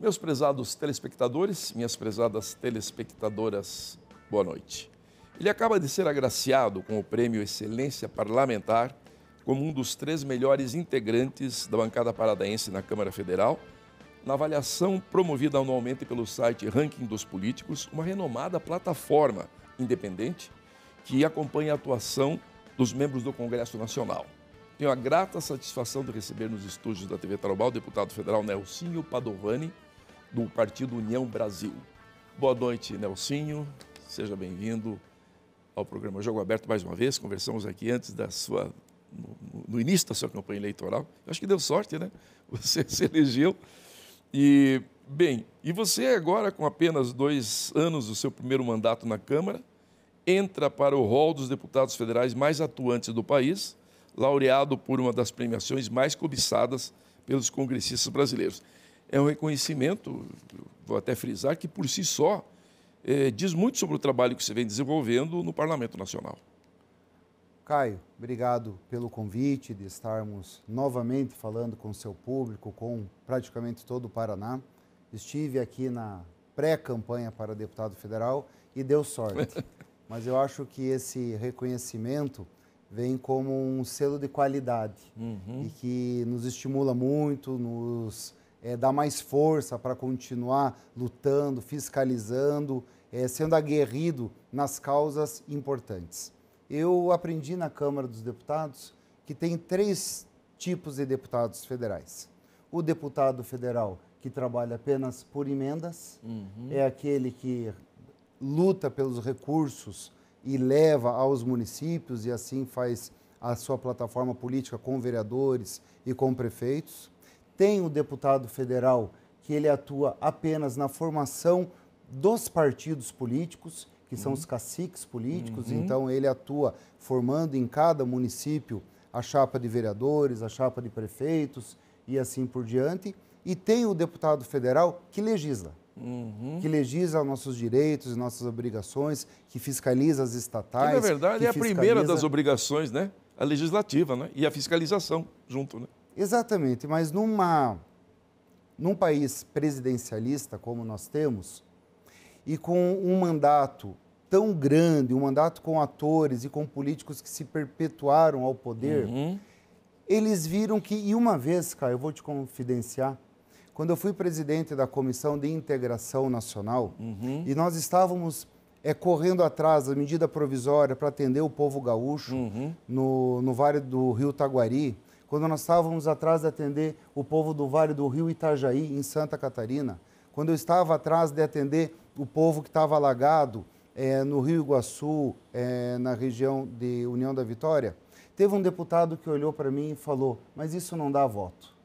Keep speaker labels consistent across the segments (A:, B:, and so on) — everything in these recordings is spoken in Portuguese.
A: Meus prezados telespectadores, minhas prezadas telespectadoras, boa noite. Ele acaba de ser agraciado com o Prêmio Excelência Parlamentar como um dos 3 melhores integrantes da bancada paranaense na Câmara Federal, na avaliação promovida anualmente pelo site Ranking dos Políticos, uma renomada plataforma independente que acompanha a atuação dos membros do Congresso Nacional. Tenho a grata satisfação de receber nos estúdios da TV Tarobá o deputado federal Nelsinho Padovani, do Partido União Brasil. Boa noite, Nelsinho. Seja bem-vindo ao programa Jogo Aberto mais uma vez. Conversamos aqui antes da sua, no início da sua campanha eleitoral. Eu acho que deu sorte, né? Você se elegeu. E, bem, e você agora, com apenas 2 anos do seu primeiro mandato na Câmara, entra para o rol dos deputados federais mais atuantes do país, laureado por uma das premiações mais cobiçadas pelos congressistas brasileiros. É um reconhecimento, vou até frisar, que por si só diz muito sobre o trabalho que você vem desenvolvendo no Parlamento Nacional.
B: Caio, obrigado pelo convite de estarmos novamente falando com o seu público, com praticamente todo o Paraná. Estive aqui na pré-campanha para deputado federal e deu sorte. Mas eu acho que esse reconhecimento vem como um selo de qualidade e que nos estimula muito, nos dá mais força para continuar lutando, fiscalizando, sendo aguerrido nas causas importantes. Eu aprendi na Câmara dos Deputados que tem 3 tipos de deputados federais. O deputado federal que trabalha apenas por emendas, é aquele que luta pelos recursos e leva aos municípios e assim faz a sua plataforma política com vereadores e com prefeitos. Tem o deputado federal que ele atua apenas na formação dos partidos políticos, que são os caciques políticos, então ele atua formando em cada município a chapa de vereadores, a chapa de prefeitos e assim por diante. E tem o deputado federal que legisla. Que legisla nossos direitos e nossas obrigações, que fiscaliza as estatais.
A: Que, na verdade, é a primeira das obrigações, né? A legislativa, né? E a fiscalização junto, né?
B: Exatamente, mas num país presidencialista como nós temos, e com um mandato tão grande, um mandato com atores e com políticos que se perpetuaram ao poder, eles viram que, e uma vez, Caio, eu vou te confidenciar, quando eu fui presidente da Comissão de Integração Nacional, e nós estávamos correndo atrás da medida provisória para atender o povo gaúcho no Vale do Rio Taguari, quando nós estávamos atrás de atender o povo do Vale do Rio Itajaí, em Santa Catarina, quando eu estava atrás de atender o povo que estava alagado no Rio Iguaçu, na região de União da Vitória, teve um deputado que olhou para mim e falou, mas isso não dá voto.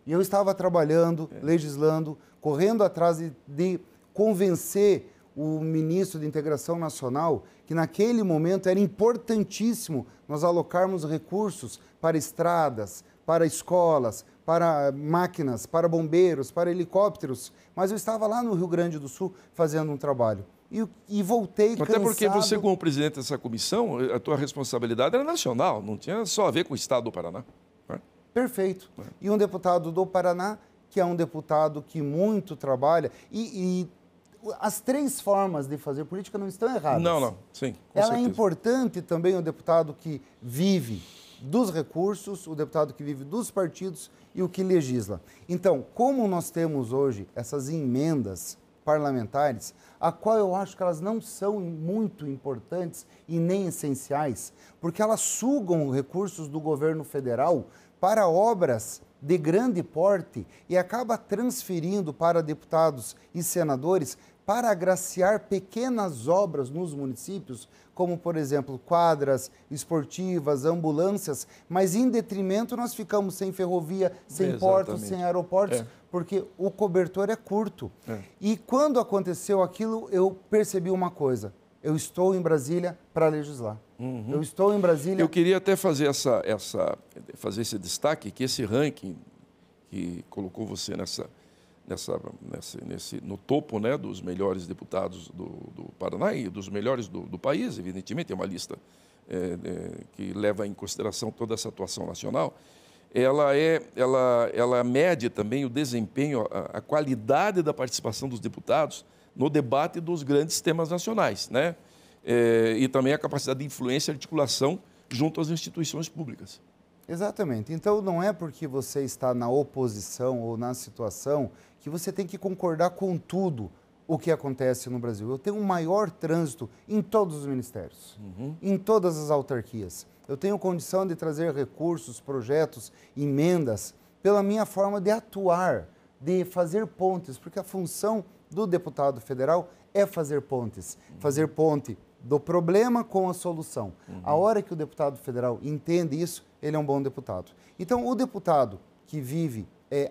B: E eu estava trabalhando, legislando, correndo atrás de convencer o ministro de Integração Nacional que naquele momento era importantíssimo nós alocarmos recursos para estradas, para escolas, para máquinas, para bombeiros, para helicópteros. Mas eu estava lá no Rio Grande do Sul fazendo um trabalho. E voltei cansado.
A: Até porque você, como presidente dessa comissão, a tua responsabilidade era nacional, não tinha só a ver com o Estado do Paraná.
B: Perfeito. E um deputado do Paraná, que é um deputado que muito trabalha, e as 3 formas de fazer política não estão erradas.
A: Não, sim, com
B: Ela
A: certeza.
B: é importante também o deputado que vive dos recursos, o deputado que vive dos partidos e o que legisla. Então, como nós temos hoje essas emendas parlamentares, a qual eu acho que elas não são muito importantes e nem essenciais, porque elas sugam recursos do governo federal para obras de grande porte e acaba transferindo para deputados e senadores para agraciar pequenas obras nos municípios, como, por exemplo, quadras esportivas, ambulâncias, mas em detrimento nós ficamos sem ferrovia, sem portos, sem aeroportos, porque o cobertor é curto. E quando aconteceu aquilo, eu percebi uma coisa, eu estou em Brasília para legislar. Eu estou em Brasília...
A: Eu queria até fazer esse destaque, que esse ranking que colocou você no topo, né, dos melhores deputados do Paraná e dos melhores do país, evidentemente, é uma lista que leva em consideração toda essa atuação nacional. ela mede também o desempenho, a qualidade da participação dos deputados no debate dos grandes temas nacionais, né? E também a capacidade de influência e articulação junto às instituições públicas.
B: Exatamente. Então, não é porque você está na oposição ou na situação que você tem que concordar com tudo o que acontece no Brasil. Eu tenho um maior trânsito em todos os ministérios, em todas as autarquias. Eu tenho condição de trazer recursos, projetos, emendas, pela minha forma de atuar, de fazer pontes, porque a função do deputado federal é fazer pontes, fazer ponte do problema com a solução. A hora que o deputado federal entende isso, ele é um bom deputado. Então, o deputado que vive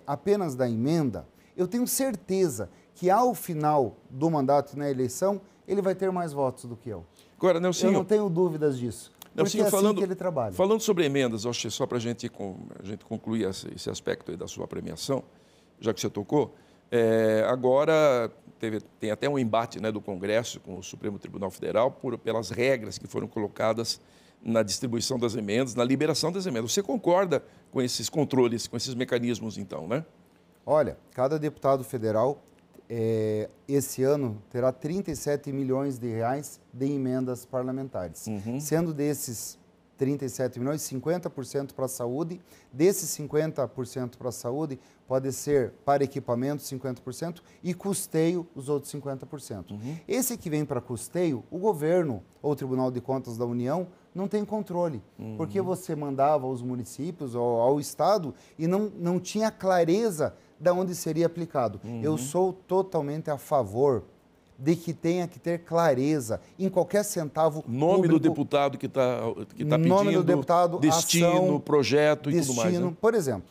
B: apenas da emenda, eu tenho certeza que ao final do mandato na eleição, ele vai ter mais votos do que eu.
A: Agora, Nelsinho,
B: eu não tenho dúvidas disso. Porque é assim que ele trabalha.
A: Falando sobre emendas, acho que só para a gente concluir esse aspecto aí da sua premiação, já que você tocou, agora tem até um embate, né, do Congresso com o Supremo Tribunal Federal pelas regras que foram colocadas na distribuição das emendas, na liberação das emendas. Você concorda com esses controles, com esses mecanismos, então, né?
B: Olha, cada deputado federal, esse ano, terá 37 milhões de reais de emendas parlamentares. Sendo desses 37 milhões, 50% para a saúde. Desses 50% para a saúde, pode ser para equipamento, 50%, e custeio, os outros 50%. Esse que vem para custeio, o governo ou o Tribunal de Contas da União não tem controle, porque você mandava aos municípios ou ao Estado e não tinha clareza de onde seria aplicado. Eu sou totalmente a favor de que tenha que ter clareza em qualquer centavo
A: nome
B: público,
A: do deputado que está pedindo,
B: nome do deputado,
A: destino, ação, projeto e
B: destino,
A: tudo mais. Né?
B: Por exemplo,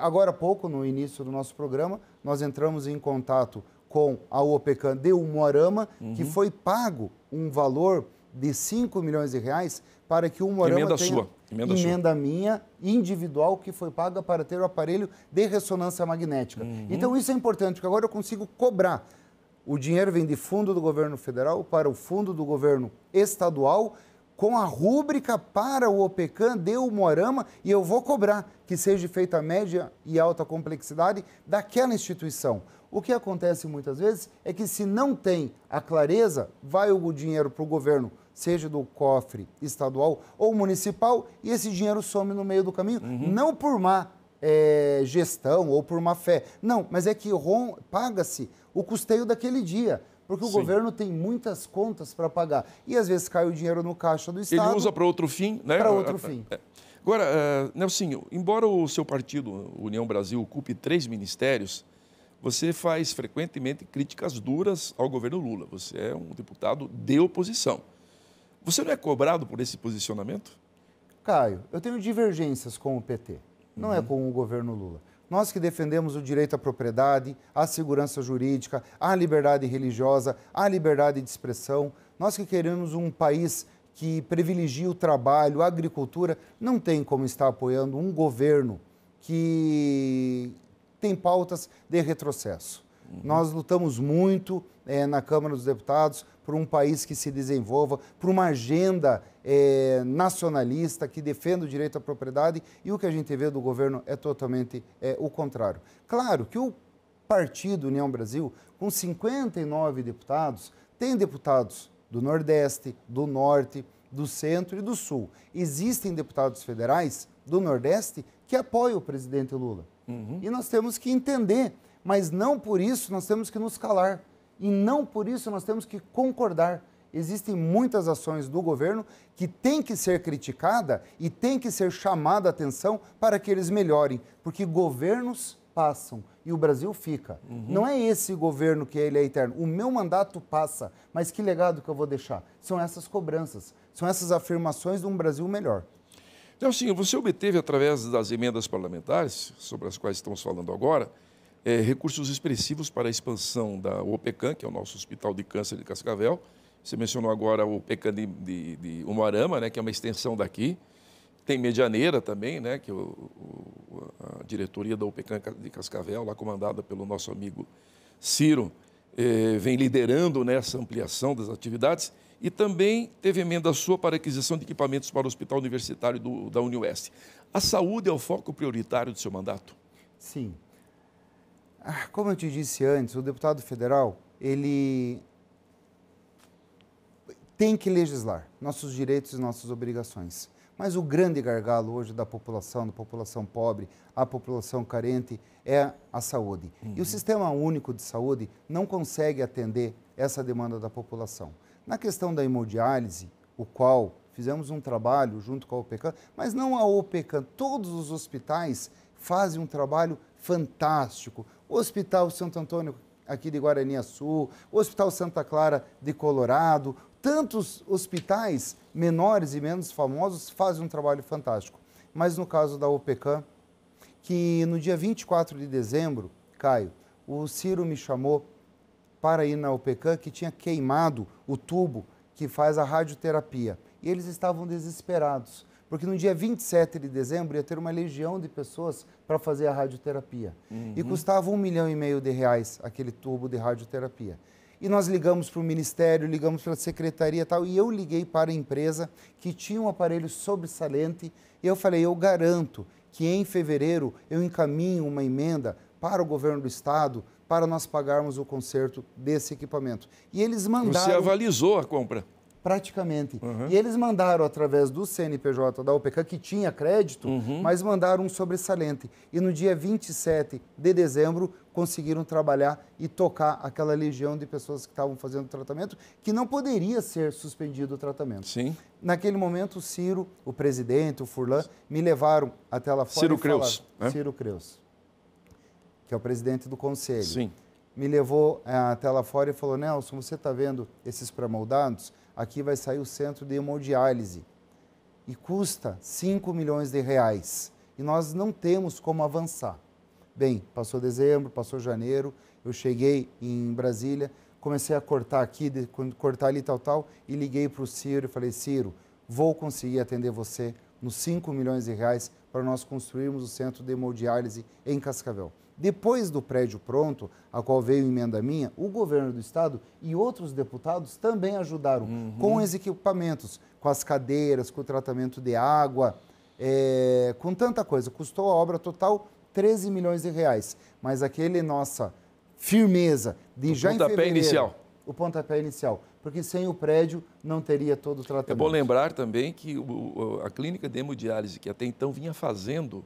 B: agora há pouco, no início do nosso programa, nós entramos em contato com a UOPECAN de Umuarama, que foi pago um valor de 5 milhões de reais para que o Umuarama tenha emenda minha, individual, que foi paga para ter o aparelho de ressonância magnética. Então isso é importante, porque agora eu consigo cobrar. O dinheiro vem de fundo do governo federal para o fundo do governo estadual, com a rúbrica para o OPECAN de Umuarama, e eu vou cobrar que seja feita a média e alta complexidade daquela instituição. O que acontece muitas vezes é que, se não tem a clareza, vai o dinheiro para o governo, seja do cofre estadual ou municipal, e esse dinheiro some no meio do caminho, não por má gestão ou por má fé, não, mas é que paga-se o custeio daquele dia, porque o governo tem muitas contas para pagar, e às vezes cai o dinheiro no caixa do Estado.
A: Ele usa para outro fim, né?
B: Para outro fim.
A: Agora, Nelsinho, embora o seu partido, União Brasil, ocupe 3 ministérios, você faz frequentemente críticas duras ao governo Lula. Você é um deputado de oposição. Você não é cobrado por esse posicionamento?
B: Caio, eu tenho divergências com o PT, não é com o governo Lula. Nós que defendemos o direito à propriedade, à segurança jurídica, à liberdade religiosa, à liberdade de expressão, nós que queremos um país que privilegie o trabalho, a agricultura, não tem como estar apoiando um governo que tem pautas de retrocesso. Nós lutamos muito na Câmara dos Deputados por um país que se desenvolva, por uma agenda nacionalista que defenda o direito à propriedade, e o que a gente vê do governo é totalmente o contrário. Claro que o Partido União Brasil, com 59 deputados, tem deputados do Nordeste, do Norte, do Centro e do Sul. Existem deputados federais do Nordeste que apoiam o presidente Lula. E nós temos que entender, mas não por isso nós temos que nos calar. E não por isso nós temos que concordar. Existem muitas ações do governo que têm que ser criticadas e têm que ser chamada a atenção para que eles melhorem, porque governos passam e o Brasil fica. Não é esse governo que ele é eterno. O meu mandato passa, mas que legado que eu vou deixar? São essas cobranças, são essas afirmações de um Brasil melhor.
A: Então, sim, você obteve, através das emendas parlamentares, sobre as quais estamos falando agora, recursos expressivos para a expansão da OPECAN, que é o nosso Hospital de Câncer de Cascavel. Você mencionou agora o OPECAN de Umuarama, né, que é uma extensão daqui. Tem Medianeira também, né, que é a diretoria da OPECAN de Cascavel, lá comandada pelo nosso amigo Ciro, vem liderando nessa ampliação das atividades, e também teve emenda sua para aquisição de equipamentos para o Hospital Universitário da UniOeste. A saúde é o foco prioritário do seu mandato?
B: Sim. Como eu te disse antes, o deputado federal, ele tem que legislar nossos direitos e nossas obrigações. Mas o grande gargalo hoje da população pobre, a população carente, é a saúde. E o Sistema Único de Saúde não consegue atender essa demanda da população. Na questão da hemodiálise, o qual fizemos um trabalho junto com a OPECAM, mas não a OPECAM, todos os hospitais fazem um trabalho fantástico. O Hospital Santo Antônio, aqui de Guaraniaçu, o Hospital Santa Clara de Colorado, tantos hospitais menores e menos famosos fazem um trabalho fantástico. Mas no caso da OPECAM, que no dia 24 de dezembro, Caio, o Ciro me chamou para ir na OPECAM, que tinha queimado o tubo que faz a radioterapia. E eles estavam desesperados, porque no dia 27 de dezembro ia ter uma legião de pessoas para fazer a radioterapia. E custava R$1,5 milhão aquele tubo de radioterapia. E nós ligamos para o Ministério, ligamos para a Secretaria e tal, e eu liguei para a empresa que tinha um aparelho sobressalente, e eu falei, eu garanto que em fevereiro eu encaminho uma emenda para o governo do Estado para nós pagarmos o conserto desse equipamento. E eles mandaram...
A: Você avalizou a compra?
B: Praticamente. E eles mandaram através do CNPJ da OPECAM, que tinha crédito, mas mandaram um sobressalente. E no dia 27 de dezembro, conseguiram trabalhar e tocar aquela legião de pessoas que estavam fazendo o tratamento, que não poderia ser suspendido o tratamento.
A: Sim.
B: Naquele momento, o Ciro, o presidente, o Furlan, me levaram até lá fora
A: Ciro Creus, né?
B: Ciro Creus, que é o presidente do conselho.
A: Sim.
B: Me levou até lá fora e falou, Nelson, você está vendo esses pré-moldados? Aqui vai sair o centro de hemodiálise e custa R$5 milhões. E nós não temos como avançar. Bem, passou dezembro, passou janeiro, eu cheguei em Brasília, comecei a cortar aqui, cortar ali, tal, e liguei para o Ciro e falei, Ciro, vou conseguir atender você nos R$5 milhões para nós construirmos o centro de hemodiálise em Cascavel. Depois do prédio pronto, a qual veio emenda minha, o governo do estado e outros deputados também ajudaram com os equipamentos, com as cadeiras, com o tratamento de água, com tanta coisa. Custou a obra total R$13 milhões, mas aquele nossa firmeza de já em fevereiro... O pontapé inicial, porque sem o prédio não teria todo o tratamento.
A: É bom lembrar também que a clínica de hemodiálise, que até então vinha fazendo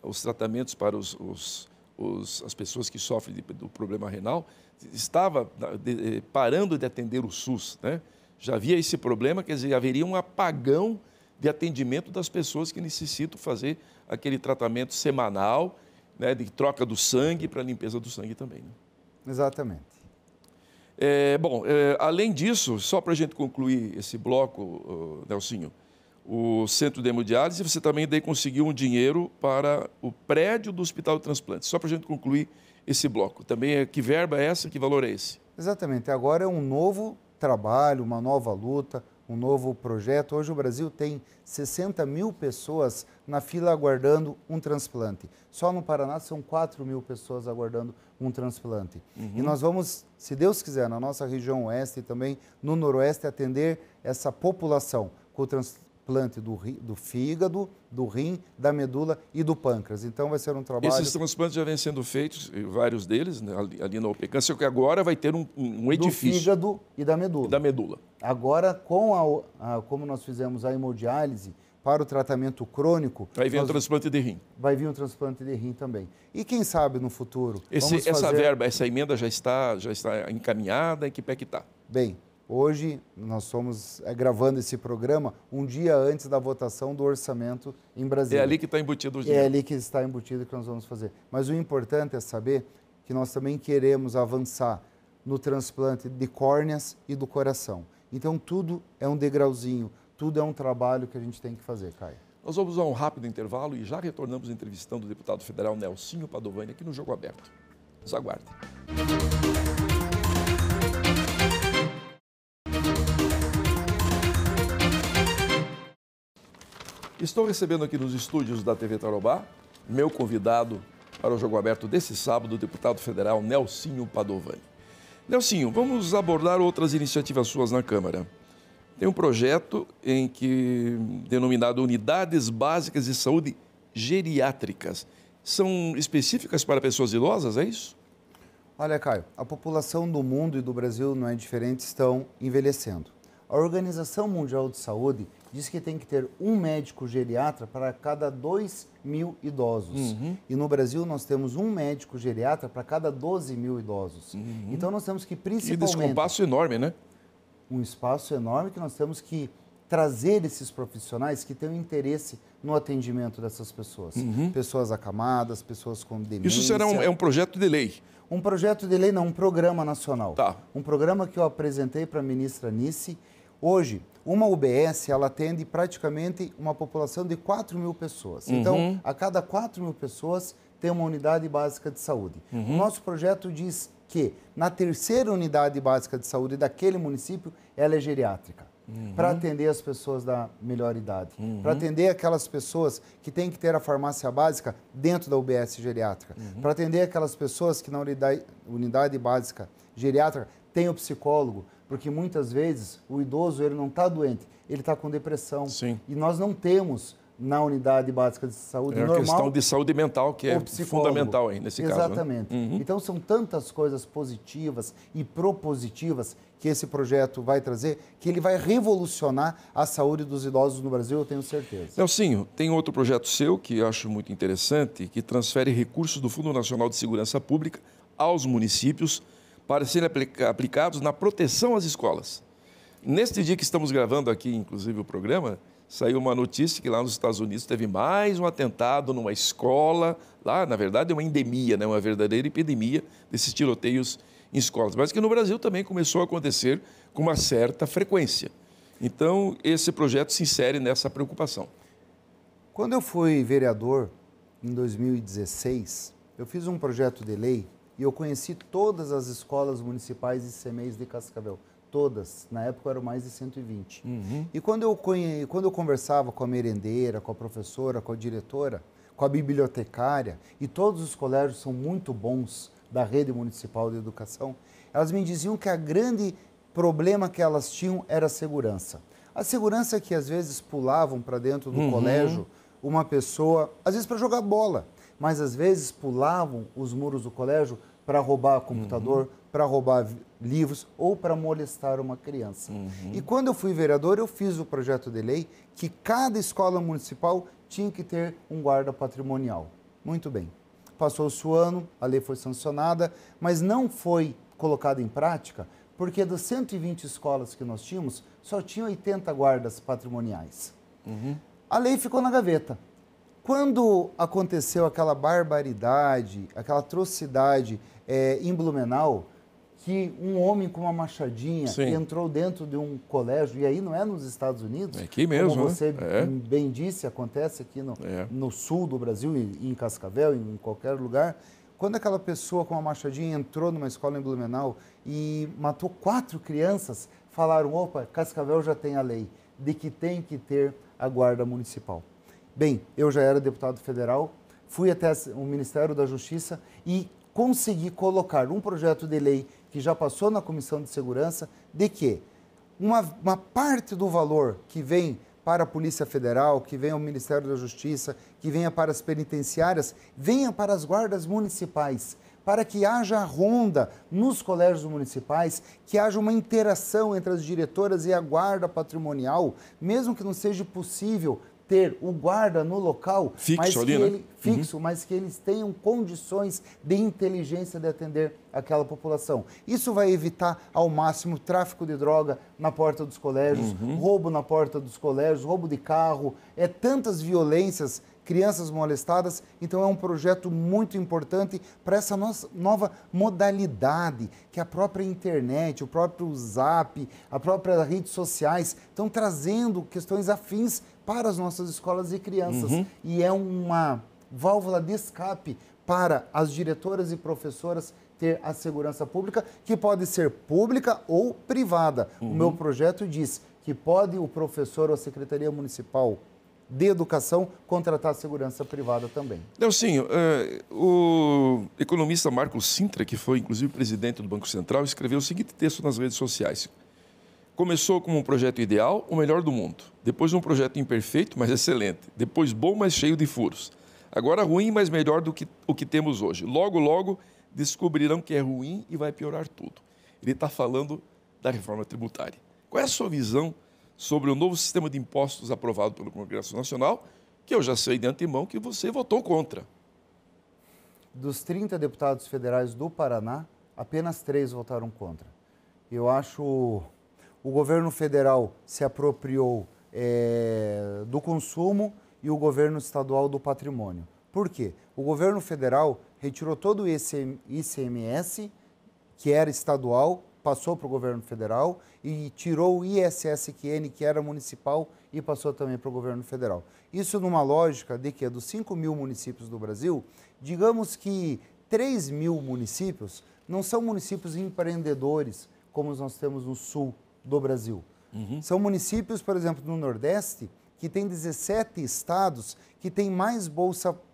A: os tratamentos para as pessoas que sofrem do problema renal, estava parando de atender o SUS, né? Já havia esse problema, quer dizer, haveria um apagão de atendimento das pessoas que necessitam fazer aquele tratamento semanal, né, de troca do sangue para limpeza do sangue também. Né?
B: Exatamente.
A: Além disso, só para a gente concluir esse bloco, Nelsinho, o centro de hemodiálise, você também daí conseguiu um dinheiro para o prédio do Hospital de Transplantes. Só para a gente concluir esse bloco. Também, que verba é essa? Que valor é esse?
B: Exatamente. Agora é um novo trabalho, uma nova luta, um novo projeto. Hoje o Brasil tem 60 mil pessoas na fila aguardando um transplante. Só no Paraná são 4 mil pessoas aguardando um transplante. E nós vamos, se Deus quiser, na nossa região oeste e também no noroeste, atender essa população com o transplante do fígado, do rim, da medula e do pâncreas. Então vai ser um trabalho...
A: Esses transplantes já vêm sendo feitos, vários deles, né, ali na OPECAM, só que agora vai ter um edifício.
B: Do fígado e da medula.
A: E da medula.
B: Agora, como nós fizemos a hemodiálise para o tratamento crônico...
A: Vai vir um transplante de rim.
B: Vai vir um transplante de rim também. E quem sabe no futuro...
A: Essa verba, essa emenda já está encaminhada, em que pé que está?
B: Bem, hoje nós estamos gravando esse programa um dia antes da votação do orçamento em Brasília.
A: É ali que está embutido o dinheiro.
B: É ali que está embutido que nós vamos fazer. Mas o importante é saber que nós também queremos avançar no transplante de córneas e do coração. Então tudo é um degrauzinho, tudo é um trabalho que a gente tem que fazer, Caio.
A: Nós vamos a um rápido intervalo e já retornamos entrevistando o deputado federal Nelsinho Padovani aqui no Jogo Aberto. Nos aguardem. Estou recebendo aqui nos estúdios da TV Tarobá, meu convidado para o Jogo Aberto desse sábado, o deputado federal Nelsinho Padovani. Nelsinho, vamos abordar outras iniciativas suas na Câmara. Tem um projeto denominado Unidades Básicas de Saúde Geriátricas. São específicas para pessoas idosas, é isso?
B: Olha, Caio, a população do mundo e do Brasil não é diferente, estão envelhecendo. A Organização Mundial de Saúde diz que tem que ter um médico geriatra para cada 2.000 idosos. E no Brasil nós temos um médico geriatra para cada 12.000 idosos. Então nós temos que principalmente...
A: E desse espaço enorme, né?
B: Um espaço enorme que nós temos que trazer esses profissionais que têm interesse no atendimento dessas pessoas. Pessoas acamadas, pessoas com demência.
A: Isso será um projeto de lei?
B: Um projeto de lei, não, um programa nacional.
A: Tá.
B: Um programa que eu apresentei para a ministra Nice. Hoje, uma UBS, ela atende praticamente uma população de 4.000 pessoas. Então, a cada 4.000 pessoas tem uma unidade básica de saúde. O nosso projeto diz que na terceira unidade básica de saúde daquele município, ela é geriátrica. Para atender as pessoas da melhor idade. Para atender aquelas pessoas que têm que ter a farmácia básica dentro da UBS geriátrica. Para atender aquelas pessoas que na unidade básica geriátrica tem o psicólogo, porque muitas vezes o idoso ele não está doente, ele está com depressão.
A: Sim.
B: E nós não temos na unidade básica de saúde normal...
A: É uma questão de saúde mental que é fundamental aí, nesse caso.
B: Exatamente.
A: Né?
B: Então, são tantas coisas positivas e propositivas que esse projeto vai trazer, que ele vai revolucionar a saúde dos idosos no Brasil, eu tenho certeza.
A: Nelsinho, tem outro projeto seu que eu acho muito interessante, que transfere recursos do Fundo Nacional de Segurança Pública aos municípios para serem aplicados na proteção às escolas. Neste dia que estamos gravando aqui, inclusive, o programa, saiu uma notícia que lá nos Estados Unidos teve mais um atentado numa escola. Lá, na verdade, é uma endemia, né? Uma verdadeira epidemia desses tiroteios em escolas. Mas que no Brasil também começou a acontecer com uma certa frequência. Então, esse projeto se insere nessa preocupação.
B: Quando eu fui vereador, em 2016, eu fiz um projeto de lei e eu conheci todas as escolas municipais e CMEs de Cascavel. Todas. Na época eram mais de 120. E quando eu conversava com a merendeira, com a professora, com a diretora, com a bibliotecária, e todos os colégios são muito bons da rede municipal de educação, elas me diziam que a grande problema que elas tinham era a segurança. A segurança que às vezes pulavam para dentro do colégio uma pessoa, às vezes para jogar bola, mas às vezes pulavam os muros do colégio para roubar computador, para roubar livros ou para molestar uma criança. E quando eu fui vereador, eu fiz o projeto de lei que cada escola municipal tinha que ter um guarda patrimonial. Muito bem. Passou-se o ano, a lei foi sancionada, mas não foi colocada em prática porque das 120 escolas que nós tínhamos, só tinha 80 guardas patrimoniais. A lei ficou na gaveta. Quando aconteceu aquela barbaridade, aquela atrocidade em Blumenau, que um homem com uma machadinha entrou dentro de um colégio, e aí não é nos Estados Unidos,
A: é aqui mesmo,
B: como você
A: né?
B: bem disse, acontece aqui no sul do Brasil, em Cascavel, em qualquer lugar. Quando aquela pessoa com uma machadinha entrou numa escola em Blumenau e matou 4 crianças, falaram, opa, Cascavel já tem a lei de que tem que ter a guarda municipal. Bem, eu já era deputado federal, fui até o Ministério da Justiça e consegui colocar um projeto de lei que já passou na Comissão de Segurança, de que uma parte do valor que vem para a Polícia Federal, que venha ao Ministério da Justiça, que venha para as penitenciárias, venha para as guardas municipais, para que haja ronda nos colégios municipais, que haja uma interação entre as diretoras e a guarda patrimonial, mesmo que não seja possível ter o guarda no local, mas que eles tenham condições de inteligência de atender aquela população. Isso vai evitar ao máximo tráfico de droga na porta dos colégios, roubo na porta dos colégios, roubo de carro, tantas violências, crianças molestadas. Então é um projeto muito importante para essa nova modalidade que a própria internet, o próprio Zap, a própria redes sociais estão trazendo questões afins para as nossas escolas e crianças. E é uma válvula de escape para as diretoras e professoras ter a segurança pública, que pode ser pública ou privada. O meu projeto diz que pode o professor ou a Secretaria Municipal de educação, contratar a segurança privada também.
A: Nelsinho, o economista Marcos Sintra, que foi inclusive presidente do Banco Central, escreveu o seguinte texto nas redes sociais. Começou como um projeto ideal, o melhor do mundo. Depois um projeto imperfeito, mas excelente. Depois bom, mas cheio de furos. Agora ruim, mas melhor do que o que temos hoje. Logo, logo, descobrirão que é ruim e vai piorar tudo. Ele está falando da reforma tributária. Qual é a sua visão sobre o novo sistema de impostos aprovado pelo Congresso Nacional, que eu já sei de antemão que você votou contra?
B: Dos 30 deputados federais do Paraná, apenas 3 votaram contra. Eu acho o governo federal se apropriou do consumo e o governo estadual do patrimônio. Por quê? O governo federal retirou todo o ICMS, que era estadual, passou para o governo federal, e tirou o ISSQN, que era municipal, e passou também para o governo federal. Isso numa lógica de que dos 5 mil municípios do Brasil, digamos que 3 mil municípios não são municípios empreendedores, como nós temos no sul do Brasil. São municípios, por exemplo, no Nordeste, que tem 17 estados que tem mais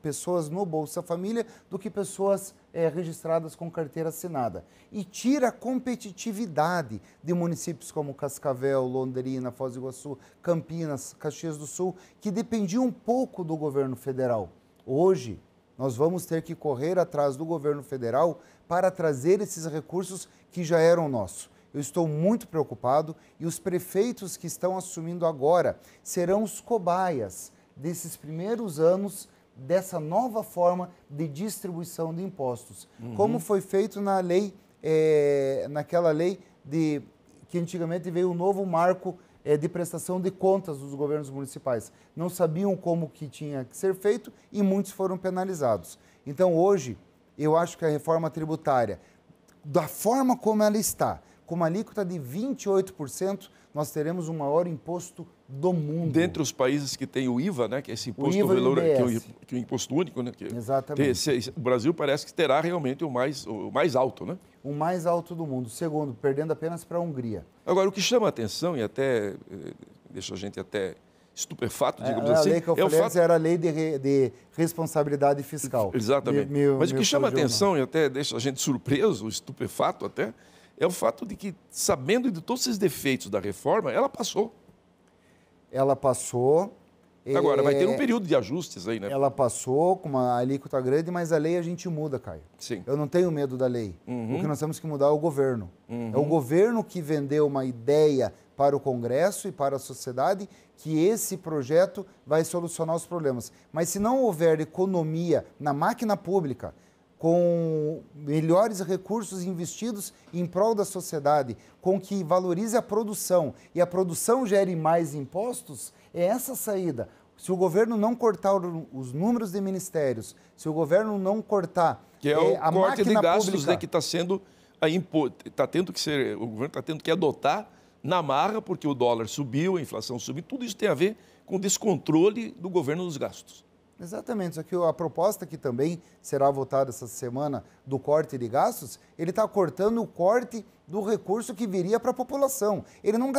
B: pessoas no Bolsa Família do que pessoas registradas com carteira assinada. E tira a competitividade de municípios como Cascavel, Londrina, Foz do Iguaçu, Campinas, Caxias do Sul, que dependiam um pouco do governo federal. Hoje, nós vamos ter que correr atrás do governo federal para trazer esses recursos que já eram nossos. Eu estou muito preocupado e os prefeitos que estão assumindo agora serão os cobaias desses primeiros anos dessa nova forma de distribuição de impostos. Como foi feito na lei, naquela lei que antigamente veio o novo marco de prestação de contas dos governos municipais. Não sabiam como que tinha que ser feito e muitos foram penalizados. Então hoje, eu acho que a reforma tributária, da forma como ela está, com uma alíquota de 28%, nós teremos o maior imposto do mundo.
A: Dentre os países que tem o IVA, né, que é esse imposto
B: IVA
A: valor, que é o imposto único, né,
B: exatamente.
A: O Brasil parece que terá realmente o mais alto, né?
B: O mais alto do mundo. Segundo, perdendo apenas para a Hungria.
A: Agora, o que chama a atenção e até deixa a gente até estupefato, digamos assim...
B: A lei que eu falei antes era a lei de responsabilidade fiscal.
A: Exatamente. Mas o que chama a atenção e até deixa a gente surpreso, estupefato até, é o fato de que, sabendo de todos esses defeitos da reforma, ela passou.
B: Ela passou.
A: Agora, vai ter um período de ajustes aí, né?
B: Ela passou com uma alíquota grande, mas a lei a gente muda, Caio.
A: Sim.
B: Eu não tenho medo da lei. O que nós temos que mudar é o governo. É o governo que vendeu uma ideia para o Congresso e para a sociedade que esse projeto vai solucionar os problemas. Mas se não houver economia na máquina pública, com melhores recursos investidos em prol da sociedade, com que valorize a produção e a produção gere mais impostos, é essa a saída. Se o governo não cortar os números de ministérios, se o governo não cortar
A: que é o corte de gastos
B: pública,
A: que está sendo o governo está tendo que adotar na marra, porque o dólar subiu, a inflação subiu, tudo isso tem a ver com o descontrole do governo dos gastos.
B: Exatamente, só que a proposta que também será votada essa semana do corte de gastos, ele está cortando o corte do recurso que viria para a população. Ele não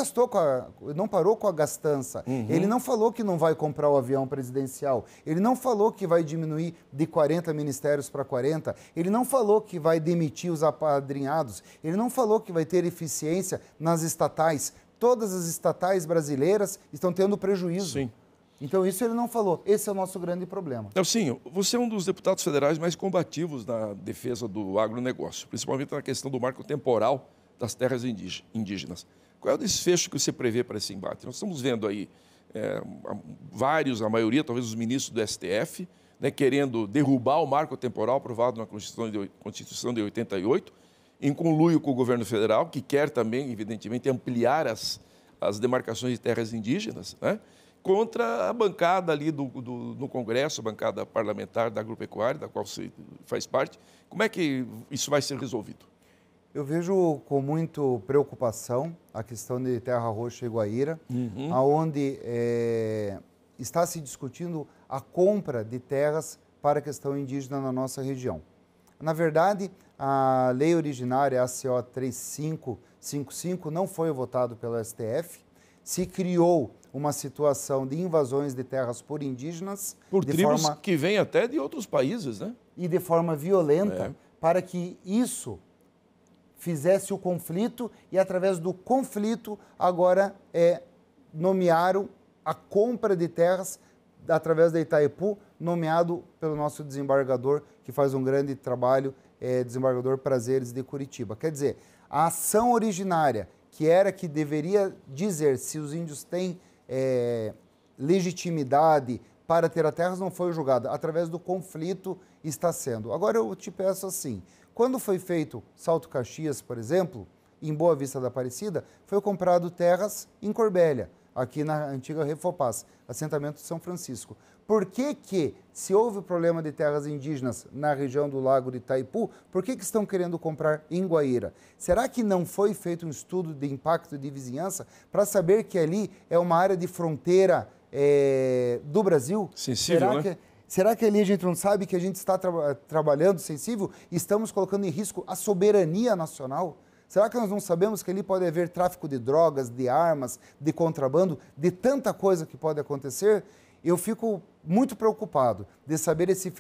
B: não parou com a gastança, ele não falou que não vai comprar o avião presidencial, ele não falou que vai diminuir de 40 ministérios para 40, ele não falou que vai demitir os apadrinhados, ele não falou que vai ter eficiência nas estatais. Todas as estatais brasileiras estão tendo prejuízo.
A: Sim.
B: Então, isso ele não falou. Esse é o nosso grande problema.
A: Nelsinho, você é um dos deputados federais mais combativos na defesa do agronegócio, principalmente na questão do marco temporal das terras indígenas. Qual é o desfecho que você prevê para esse embate? Nós estamos vendo aí a maioria, talvez os ministros do STF, né, querendo derrubar o marco temporal aprovado na Constituição de 88, em conluio com o governo federal, que quer também, evidentemente, ampliar as demarcações de terras indígenas, né? Contra a bancada ali no Congresso, a bancada parlamentar da Agropecuária, da qual você faz parte. Como é que isso vai ser resolvido?
B: Eu vejo com muita preocupação a questão de Terra Roxa e Guaíra, onde está se discutindo a compra de terras para a questão indígena na nossa região. Na verdade, a lei originária, a ACO 3555, não foi votada pelo STF. se criou uma situação de invasões de terras por indígenas.
A: Por tribos que vêm até de outros países, né?
B: E de forma violenta, para que isso fizesse o conflito e, através do conflito, agora nomearam a compra de terras através da Itaipu, nomeado pelo nosso desembargador, que faz um grande trabalho, desembargador Prazeres de Curitiba. Quer dizer, a ação originária, que era que deveria dizer se os índios têm legitimidade para ter a terra, não foi julgada. Através do conflito está sendo. Agora eu te peço assim, quando foi feito Salto Caxias, por exemplo, em Boa Vista da Aparecida, foi comprado terras em Corbélia, aqui na antiga Refopaz, assentamento de São Francisco. Por que, se houve problema de terras indígenas na região do Lago de Itaipu, por que estão querendo comprar em Guaíra? Será que não foi feito um estudo de impacto de vizinhança para saber que ali é uma área de fronteira do Brasil?
A: Sensível, né?
B: Será que ali a gente não sabe que a gente está trabalhando sensível e estamos colocando em risco a soberania nacional? Será que nós não sabemos que ali pode haver tráfico de drogas, de armas, de contrabando, de tanta coisa que pode acontecer? Eu fico muito preocupado de saber esse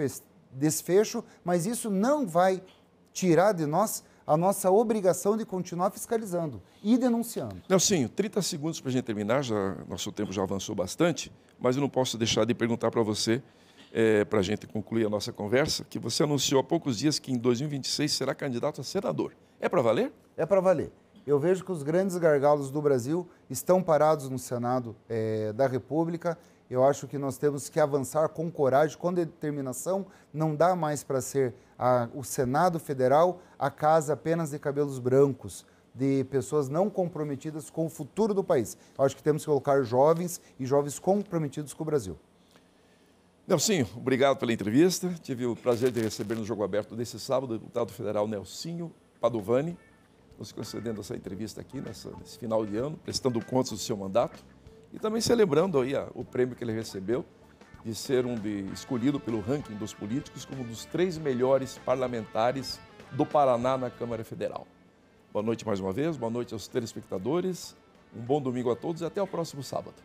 B: desfecho, mas isso não vai tirar de nós a nossa obrigação de continuar fiscalizando e denunciando.
A: Nelsinho, 30 segundos para a gente terminar, nosso tempo já avançou bastante, mas eu não posso deixar de perguntar para você, para a gente concluir a nossa conversa, que você anunciou há poucos dias que em 2026 será candidato a senador. É para valer?
B: É para valer. Eu vejo que os grandes gargalos do Brasil estão parados no Senado da República. Eu acho que nós temos que avançar com coragem, com determinação. Não dá mais para ser o Senado Federal a casa apenas de cabelos brancos, de pessoas não comprometidas com o futuro do país. Eu acho que temos que colocar jovens e jovens comprometidos com o Brasil.
A: Nelsinho, obrigado pela entrevista. Tive o prazer de receber no Jogo Aberto desse sábado o deputado federal Nelsinho Padovani, nos concedendo essa entrevista aqui nesse final de ano, prestando contas do seu mandato e também celebrando aí o prêmio que ele recebeu de ser escolhido pelo ranking dos políticos como um dos 3 melhores parlamentares do Paraná na Câmara Federal. Boa noite mais uma vez, boa noite aos telespectadores, um bom domingo a todos e até o próximo sábado.